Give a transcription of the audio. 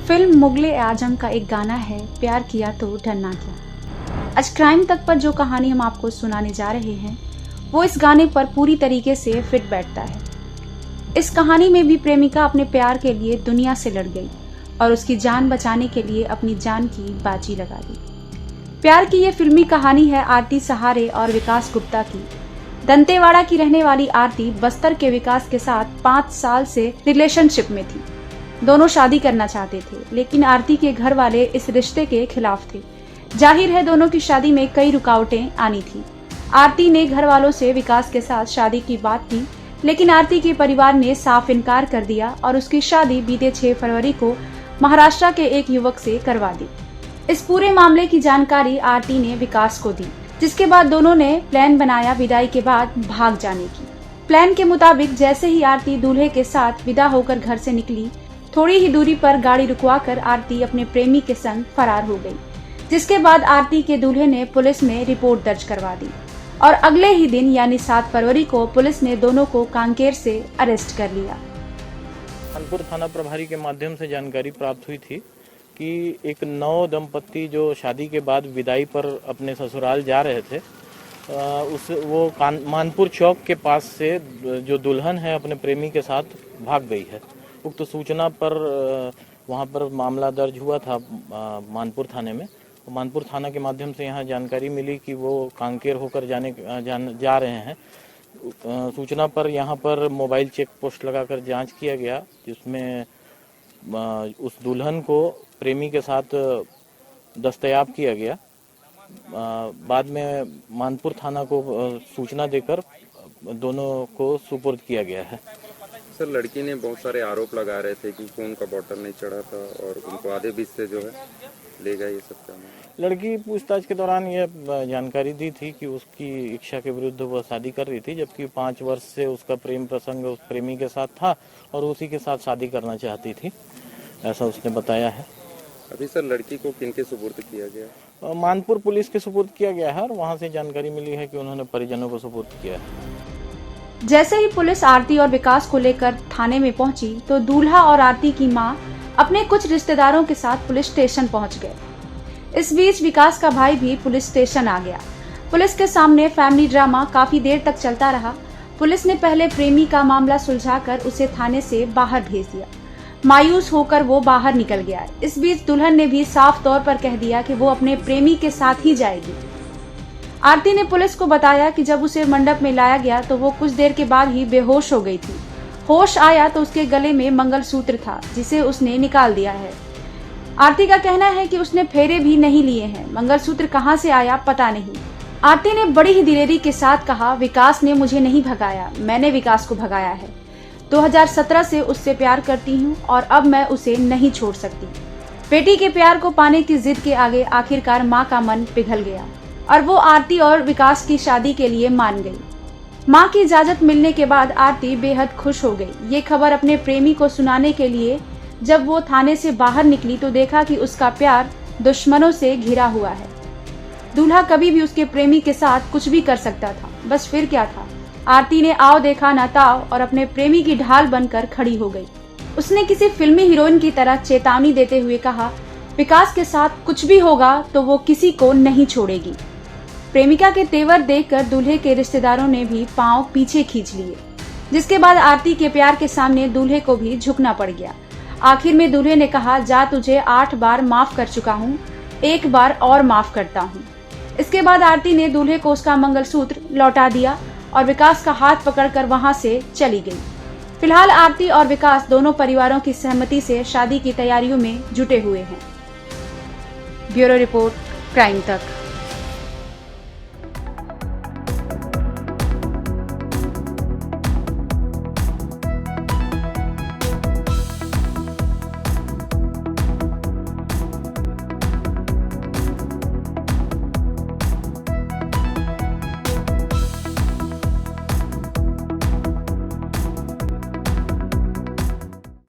Film Mughal e आजम का एक गाना है, प्यार किया तो डरना क्या। आज क्राइम तक पर जो कहानी हम आपको सुनाने जा रहे हैं वो इस गाने पर पूरी तरीके से फिट बैठता है। इस कहानी में भी प्रेमिका अपने प्यार के लिए दुनिया से लड़ गई और उसकी जान बचाने के लिए अपनी जान की बाजी लगा दी। प्यार की ये फिल्मी कहानी है आरती सहारे और विकास गुप्ता की। दंतेवाड़ा की रहने वाली आरती बस्तर के विकास के साथ 5 साल से रिलेशनशिप में थी। दोनों शादी करना चाहते थे, लेकिन आरती के घर वाले इस रिश्ते के खिलाफ थे। जाहिर है दोनों की शादी में कई रुकावटें आनी थी। आरती ने घर वालों से विकास के साथ शादी की बात की, लेकिन आरती के परिवार ने साफ इनकार कर दिया और उसकी शादी बीते 6 फरवरी को महाराष्ट्र के एक युवक से करवा दी। इस पूरे मामले की जानकारी आरती ने विकास को दी, जिसके बाद दोनों ने प्लान बनाया विदाई के बाद भाग जाने की। प्लान के मुताबिक जैसे ही आरती दूल्हे के साथ विदा होकर घर से निकली, थोड़ी ही दूरी पर गाड़ी रुकवाकर आरती अपने प्रेमी के संग फरार हो गई, जिसके बाद आरती के दूल्हे ने पुलिस में रिपोर्ट दर्ज करवा दी और अगले ही दिन यानी 7 फरवरी को पुलिस ने दोनों को कांकेर से अरेस्ट कर लिया। कानपुर थाना प्रभारी के माध्यम से जानकारी प्राप्त हुई थी कि एक नव दंपत्ति जो शादी के बाद विदाई पर अपने ससुराल जा रहे थे, मानपुर चौक के पास से जो दुल्हन है अपने प्रेमी के साथ भाग गई है। उक्त सूचना पर वहां पर मामला दर्ज हुआ था मानपुर थाने में। मानपुर थाना के माध्यम से यहाँ जानकारी मिली कि वो कांकेर होकर जा रहे हैं। सूचना पर यहाँ पर मोबाइल चेक पोस्ट लगाकर जांच किया गया, जिसमें उस दुल्हन को प्रेमी के साथ दस्तयाब किया गया। बाद में मानपुर थाना को सूचना देकर दोनों को सुपुर्द किया गया है। सर, लड़की ने बहुत सारे आरोप लगा रहे थे कि खून का बॉटल नहीं चढ़ा था और उनको आधे बीच से जो है ले गया। ये सब क्या है? लड़की पूछताछ के दौरान यह जानकारी दी थी कि उसकी इच्छा के विरुद्ध वह शादी कर रही थी, जबकि 5 वर्ष से उसका प्रेम प्रसंग उस प्रेमी के साथ था और उसी के साथ शादी करना चाहती थी, ऐसा उसने बताया है। अभी सर लड़की को किनके सुपुर्द किया गया? मानपुर पुलिस के सुपुर्द किया गया है और वहाँ से जानकारी मिली है कि उन्होंने परिजनों को सुपुर्द किया है। जैसे ही पुलिस आरती और विकास को लेकर थाने में पहुंची तो दूल्हा और आरती की मां अपने कुछ रिश्तेदारों के साथ पुलिस स्टेशन पहुंच गए। इस बीच विकास का भाई भी पुलिस स्टेशन आ गया। पुलिस के सामने फैमिली ड्रामा काफी देर तक चलता रहा। पुलिस ने पहले प्रेमी का मामला सुलझाकर उसे थाने से बाहर भेज दिया। मायूस होकर वो बाहर निकल गया। इस बीच दुल्हन ने भी साफ तौर पर कह दिया कि वो अपने प्रेमी के साथ ही जाएगी। आरती ने पुलिस को बताया कि जब उसे मंडप में लाया गया तो वो कुछ देर के बाद ही बेहोश हो गई थी। होश आया तो उसके गले में मंगलसूत्र था, जिसे उसने निकाल दिया है। आरती का कहना है कि उसने फेरे भी नहीं लिए हैं। मंगलसूत्र कहां से आया पता नहीं। आरती ने बड़ी ही दिलेरी के साथ कहा, विकास ने मुझे नहीं भगाया, मैंने विकास को भगाया है। 2017 से उससे प्यार करती हूँ और अब मैं उसे नहीं छोड़ सकती। बेटी के प्यार को पाने की जिद के आगे आखिरकार माँ का मन पिघल गया और वो आरती और विकास की शादी के लिए मान गई। मां की इजाजत मिलने के बाद आरती बेहद खुश हो गई। ये खबर अपने प्रेमी को सुनाने के लिए जब वो थाने से बाहर निकली तो देखा कि उसका प्यार दुश्मनों से घिरा हुआ है। दूल्हा कभी भी उसके प्रेमी के साथ कुछ भी कर सकता था, बस फिर क्या था। आरती ने आओ देखा ना ताव और अपने प्रेमी की ढाल बनकर खड़ी हो गई। उसने किसी फिल्मी हीरोइन की तरह चेतावनी देते हुए कहा, विकास के साथ कुछ भी होगा तो वो किसी को नहीं छोड़ेगी। प्रेमिका के तेवर देखकर दूल्हे के रिश्तेदारों ने भी पांव पीछे खींच लिए, जिसके बाद आरती के प्यार के सामने दूल्हे को भी झुकना पड़ गया। आखिर में दूल्हे ने कहा, जा तुझे 8 बार माफ कर चुका हूँ, 1 बार और माफ करता हूँ। इसके बाद आरती ने दूल्हे को उसका मंगलसूत्र लौटा दिया और विकास का हाथ पकड़कर वहां से चली गई। फिलहाल आरती और विकास दोनों परिवारों की सहमति से शादी की तैयारियों में जुटे हुए हैं। ब्यूरो रिपोर्ट, क्राइम तक।